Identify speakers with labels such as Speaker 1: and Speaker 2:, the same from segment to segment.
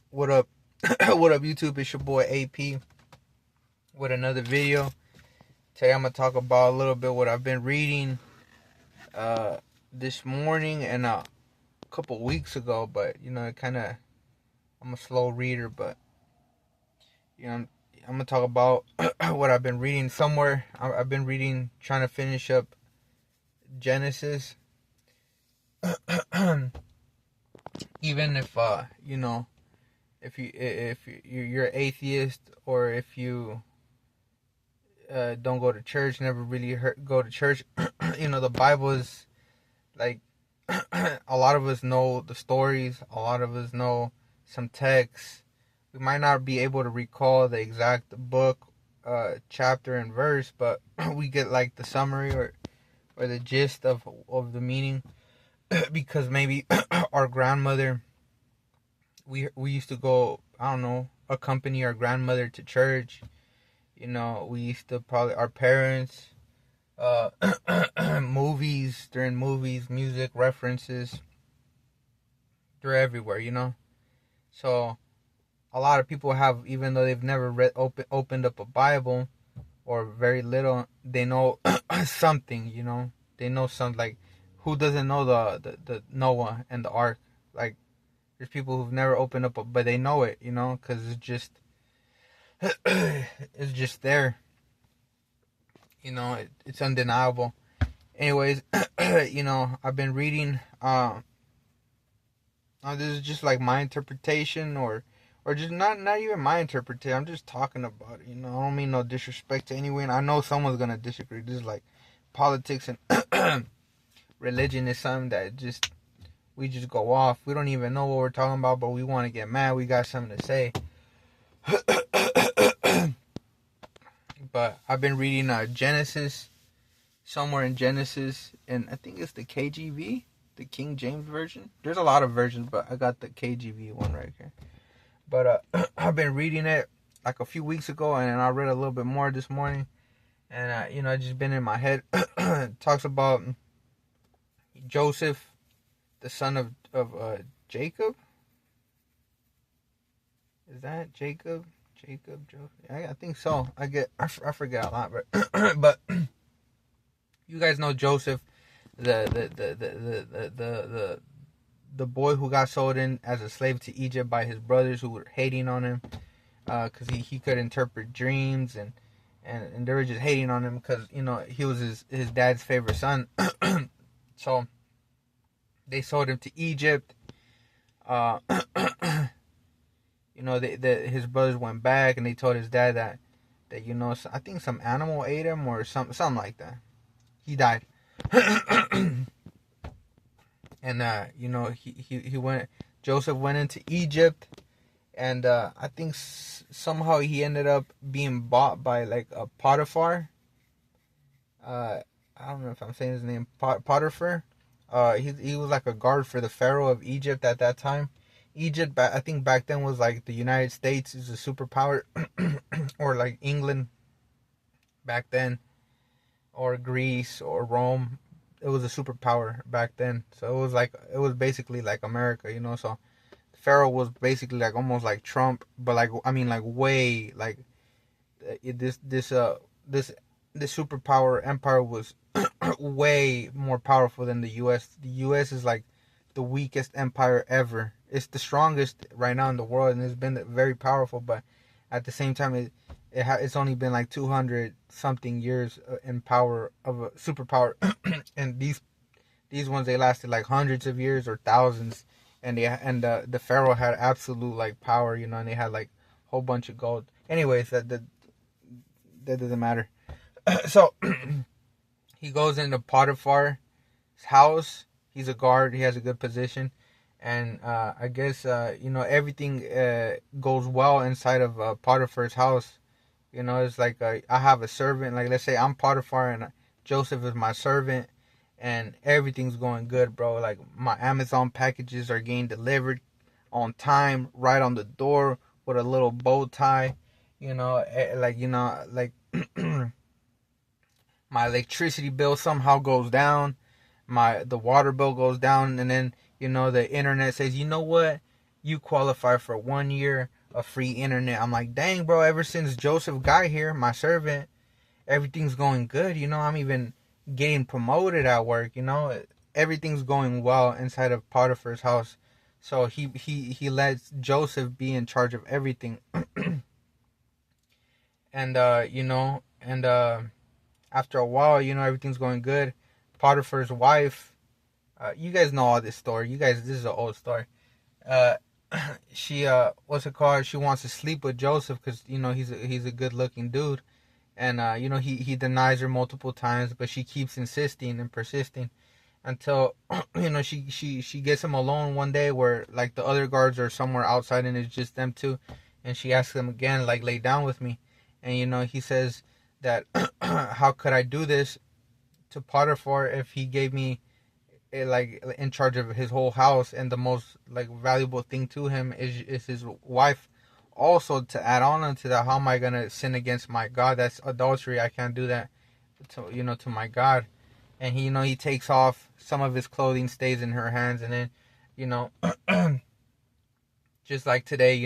Speaker 1: What up? What up, YouTube? It's your boy AP with another video. Today I'm gonna talk about a little bit what I've been reading this morning and a couple weeks ago. But it kind of I'm a slow reader, but I'm gonna talk about what I've been reading. I've been reading, trying to finish up Genesis. Even if you're atheist, or if you don't go to church, never really go to church, the Bible is like a lot of us know the stories, a lot of us know some texts. We might not be able to recall the exact book, chapter, and verse, but we get like the summary or the gist of the meaning because maybe our grandmother, we used to go, I don't know, accompany our grandmother to church. We used to probably, our parents, uh, during movies, music references, they're everywhere. So a lot of people have, even though they've never opened up a Bible, or very little, they know something. They know something. Like, who doesn't know the Noah and the ark? Like, there's people who've never opened up, but they know it, because it's just there. It's undeniable. Anyways, I've been reading. This is just like my interpretation, or just not even my interpretation. I'm just talking about it. I don't mean no disrespect to anyone. I know someone's gonna disagree. This is like politics and religion is something that we just go off. We don't even know what we're talking about, but we want to get mad. We got something to say. But I've been reading Genesis, somewhere in Genesis, and I think it's the KJV, the King James version. There's a lot of versions, but I got the KJV one right here. But I've been reading it like a few weeks ago, and I read a little bit more this morning, and it's just been in my head. It talks about Joseph, the son of Jacob. Is that Jacob? Joseph? I think so. I forget a lot, but you guys know Joseph, the boy who got sold in as a slave to Egypt by his brothers, who were hating on him because he could interpret dreams, and they were just hating on him because he was his dad's favorite son. So they sold him to Egypt. His brothers went back and they told his dad that I think some animal ate him, or something like that. He died. And he went. Joseph went into Egypt, and I think somehow he ended up being bought by like a Potiphar. I don't know if I'm saying his name, Potiphar. He was like a guard for the Pharaoh of Egypt at that time. Egypt, I think back then, was like the United States is a superpower, or like England back then, or Greece or Rome. It was a superpower back then. So it was basically like America, So Pharaoh was basically like almost like Trump, but like, I mean, like way like this superpower empire was way more powerful than the U.S. The U.S. is like the weakest empire ever. It's the strongest right now in the world, and it's been very powerful. But at the same time, it's only been like 200 something years in power of a superpower, and these ones, they lasted like hundreds of years or thousands, and the Pharaoh had absolute like power, and they had like a whole bunch of gold. Anyways, that doesn't matter. So he goes into Potiphar's house. He's a guard. He has a good position, and I guess everything goes well inside of Potiphar's house. It's like I have a servant. Like, let's say I'm Potiphar and Joseph is my servant, and everything's going good, bro. Like, my Amazon packages are getting delivered on time, right on the door, with a little bow tie. Like my electricity bill somehow goes down, the water bill goes down, and then the internet says, you know what? you qualify for 1 year of free internet. I'm like, dang, bro, ever since Joseph got here, my servant, everything's going good. I'm even getting promoted at work. Everything's going well inside of Potiphar's house. So he lets Joseph be in charge of everything. And after a while, everything's going good. Potiphar's wife, you guys know all this story. This is an old story. She what's it called? She wants to sleep with Joseph because he's a good looking dude, and he denies her multiple times, but she keeps insisting and persisting until she gets him alone one day where like the other guards are somewhere outside and it's just them two, and she asks him again, like, lay down with me. And he says that how could I do this to Potiphar if he gave me like in charge of his whole house, and the most like valuable thing to him is his wife. Also, to add on to that, how am I gonna sin against my God? That's adultery. I can't do that to my God. And he takes off some of his clothing, stays in her hands, and then just like today,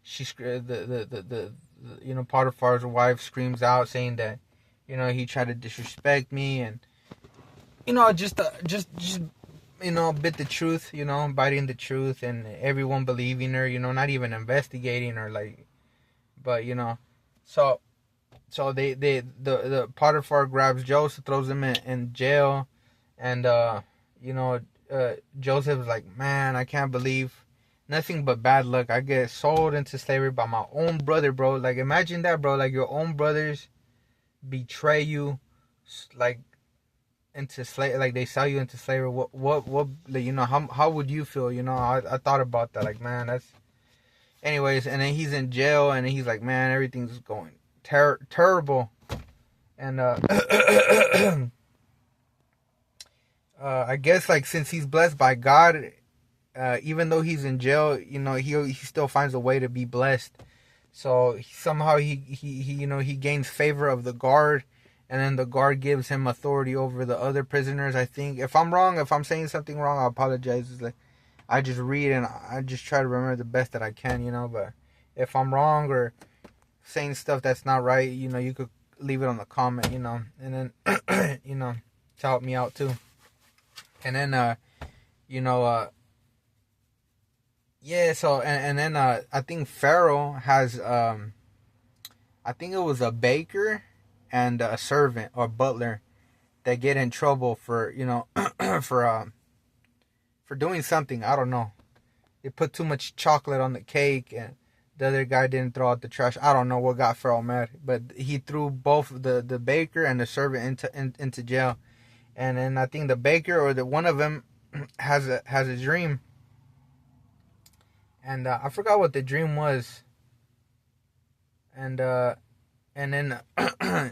Speaker 1: she the Potiphar's wife screams out saying that he tried to disrespect me, and just bit the truth, biting the truth, and everyone believing her, not even investigating her, like, but so the Potiphar grabs Joseph, throws him in jail, and Joseph's like, man, I can't believe nothing but bad luck. I get sold into slavery by my own brother, bro. Like, imagine that, bro. Like, your own brothers betray you, like, into slave, like they sell you into slavery. What how would you feel? I thought about that, like, man, that's anyways. And then he's in jail, and he's like, man, everything's going terrible. And I guess, like, since he's blessed by God, even though he's in jail, he still finds a way to be blessed. So somehow he gains favor of the guard, and then the guard gives him authority over the other prisoners. I think, if I'm wrong, if I'm saying something wrong, I apologize. It's like, I just read and I just try to remember the best that I can, but if I'm wrong or saying stuff that's not right, you could leave it on the comment, and then to help me out too. And then yeah, so and then I think Pharaoh has I think it was a baker and a servant or butler that get in trouble for for doing something. I don't know. They put too much chocolate on the cake, and the other guy didn't throw out the trash. I don't know what got Pharaoh mad, but he threw both the baker and the servant into jail. And then I think the baker or the one of them has a dream, and I forgot what the dream was. And then I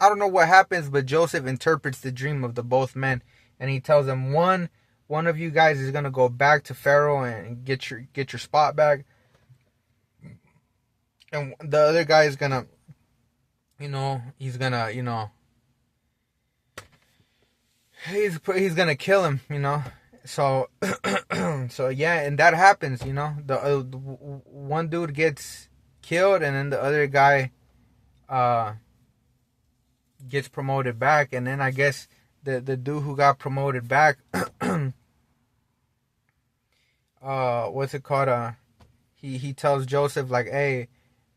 Speaker 1: don't know what happens, but Joseph interprets the dream of the both men, and he tells them, one of you guys is gonna go back to Pharaoh and get your spot back, and the other guy is gonna, he's gonna, he's gonna kill him, So so yeah, and that happens, the one dude gets killed, and then the other guy gets promoted back. And then I guess the dude who got promoted back what's it called, he tells Joseph, like, hey,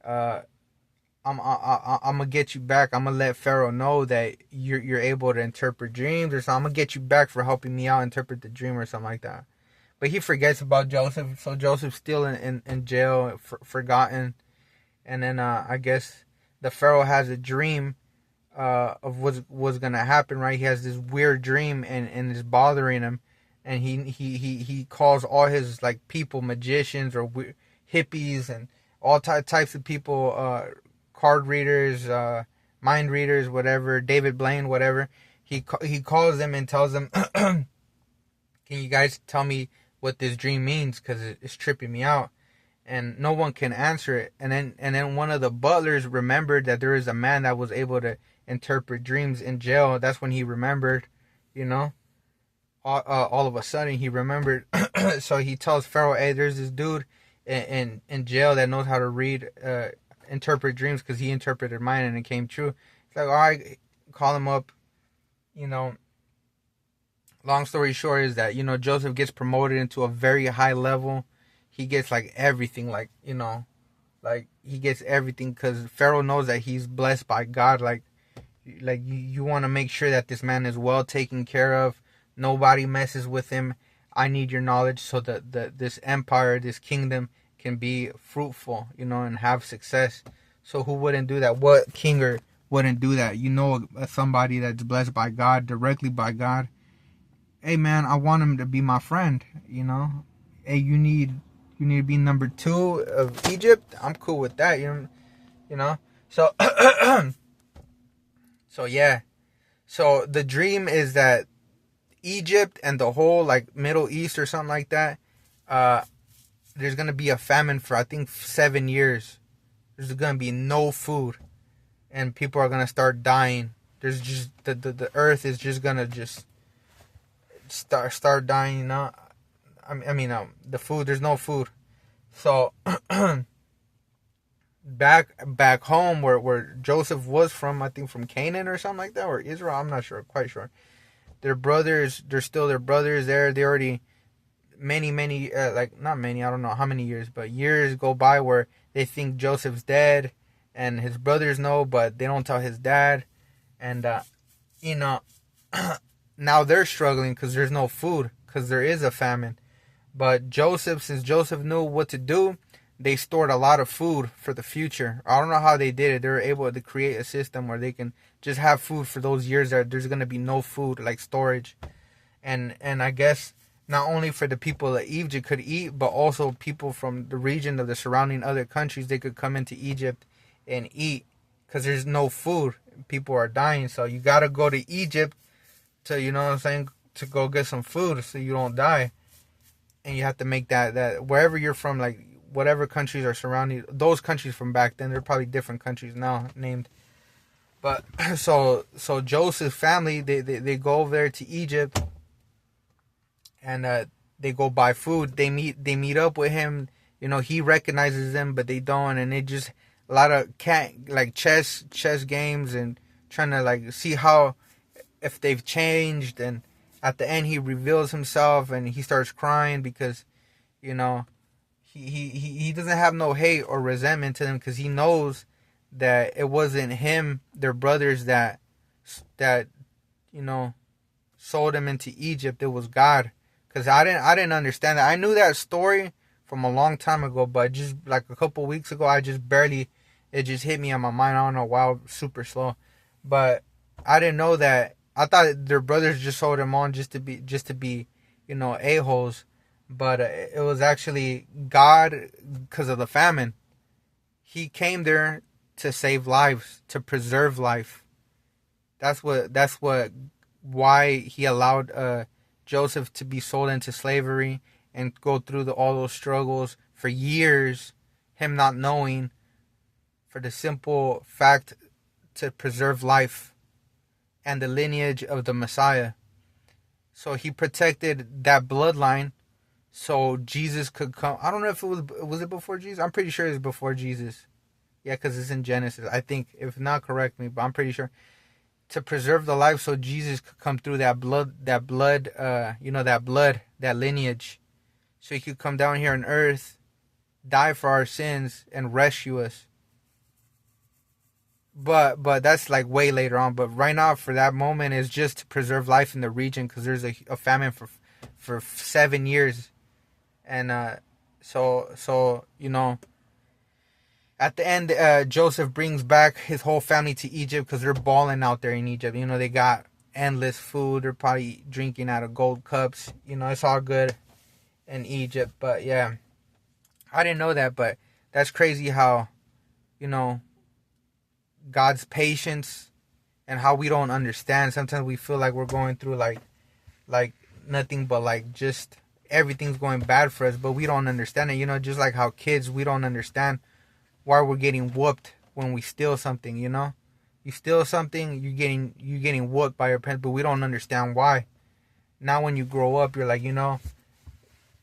Speaker 1: I'm gonna get you back. I'm gonna let Pharaoh know that you're able to interpret dreams or something. I'm gonna get you back for helping me out interpret the dream or something like that. But he forgets about Joseph, so Joseph's still in jail, forgotten. And then I guess the Pharaoh has a dream of what's gonna happen, right? He has this weird dream, and it's bothering him, and he calls all his, like, people magicians or hippies and all types of people, card readers, mind readers, whatever, David Blaine, whatever. He calls them and tells them, can you guys tell me what this dream means, because it's tripping me out? And no one can answer it. And then one of the butlers remembered that there is a man that was able to interpret dreams in jail. That's when he remembered, all of a sudden he remembered. So he tells Pharaoh, "Hey, there's this dude in jail that knows how to read, interpret dreams, because he interpreted mine and it came true." It's like, all right, call him up. You know, long story short is that, Joseph gets promoted into a very high level. He gets like everything, like, like he gets everything because Pharaoh knows that he's blessed by God. Like you want to make sure that this man is well taken care of. Nobody messes with him. I need your knowledge so that this empire, this kingdom can be fruitful, and have success. So who wouldn't do that? What kinger wouldn't do that? Somebody that's blessed by God, directly by God. Hey man, I want him to be my friend, Hey, you need to be number 2 of Egypt. I'm cool with that, So so yeah. So the dream is that Egypt and the whole like Middle East or something like that, there's gonna be a famine for I think 7 years. There's gonna be no food, and people are gonna start dying. There's just the earth is just gonna just start dying. The food, there's no food. So back home where Joseph was from, I think from Canaan or something like that, or Israel, I'm not sure, quite sure. Their brothers, they're still their brothers there. They already many like not many, I don't know how many years, but years go by where they think Joseph's dead, and his brothers know, but they don't tell his dad, and now they're struggling because there's no food, because there is a famine. But since Joseph knew what to do, they stored a lot of food for the future. I don't know how they did it. They were able to create a system where they can just have food for those years that there's going to be no food, like storage. And I guess not only for the people that Egypt could eat, but also people from the region of the surrounding other countries, they could come into Egypt and eat, because there's no food. People are dying. So you got to go to Egypt to, to go get some food so you don't die. And you have to make that wherever you're from, like whatever countries are surrounding those countries from back then, they're probably different countries now named. But so Joseph's family, they go over there to Egypt, and they go buy food. They meet up with him. He recognizes them, but they don't, and it just a lot of chess games, and trying to like see if they've changed. And at the end, he reveals himself, and he starts crying because, he doesn't have no hate or resentment to them, because he knows that it wasn't him, their brothers, that sold him into Egypt. It was God. Because I didn't understand that. I knew that story from a long time ago, but just like a couple weeks ago, it just hit me on my mind. I don't know why, super slow, but I didn't know that. I thought their brothers just sold him on just to be, a-holes. But it was actually God, because of the famine. He came there to save lives, to preserve life. That's why he allowed Joseph to be sold into slavery and go through all those struggles for years, him not knowing, for the simple fact to preserve life and the lineage of the Messiah. So he protected that bloodline so Jesus could come. I don't know if it was it before Jesus? I'm pretty sure it was before Jesus. Yeah, because it's in Genesis. I think, if not, correct me, but I'm pretty sure. To preserve the life so Jesus could come through that blood, that lineage. So he could come down here on earth, die for our sins, and rescue us. But that's like way later on. But right now, for that moment, is just to preserve life in the region, because there's a famine for 7 years. And so at the end, Joseph brings back his whole family to Egypt, because they're balling out there in Egypt. They got endless food. They're probably drinking out of gold cups. It's all good in Egypt. But yeah, I didn't know that. But that's crazy how, God's patience, and how we don't understand. Sometimes we feel like we're going through like nothing but like just everything's going bad for us, but we don't understand it. Just like how kids, we don't understand why we're getting whooped when we steal something. You steal something, you're getting whooped by your parents, but we don't understand why. now when you grow up, you're like,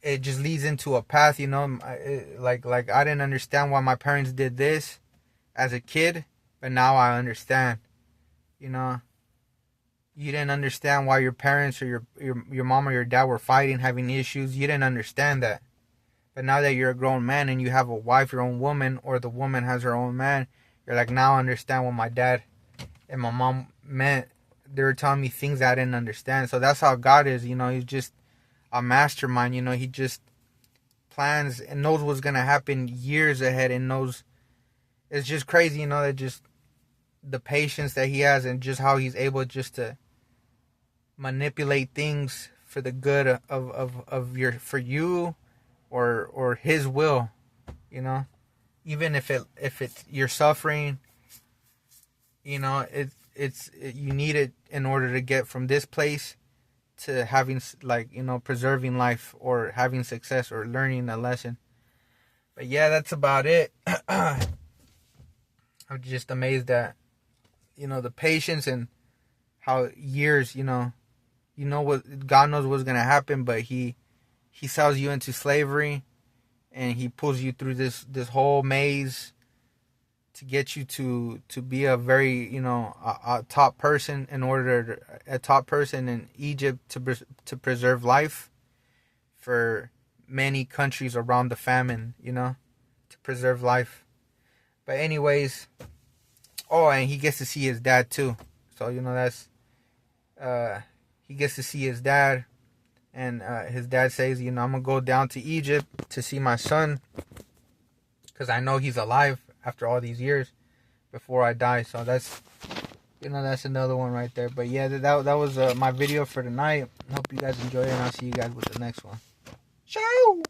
Speaker 1: it just leads into a path, like I didn't understand why my parents did this as a kid, but now I understand. You know, you didn't understand why your parents or your mom or your dad were fighting, having issues. You didn't understand that. But now that you're a grown man and you have a wife, your own woman, or the woman has her own man, you're like, now I understand what my dad and my mom meant. They were telling me things I didn't understand. So that's how God is, he's just a mastermind, he just plans and knows what's going to happen years ahead and knows. It's just crazy, that just the patience that he has and just how he's able just to manipulate things for the good of for you or his will, even if it's you're suffering, you need it in order to get from this place to having, like, preserving life or having success or learning a lesson. But yeah, that's about it. I'm just amazed at the patience and how years, what God knows what's gonna happen, but he sells you into slavery and he pulls you through this whole maze to get you to be a very a top person a top person in Egypt to preserve life for many countries around the famine, to preserve life. But anyways, and he gets to see his dad too. So that's he gets to see his dad, and his dad says, I'm gonna go down to Egypt to see my son because I know he's alive after all these years before I die. So that's that's another one right there. But yeah, that was my video for tonight. Hope you guys enjoy it, and I'll see you guys with the next one. Ciao.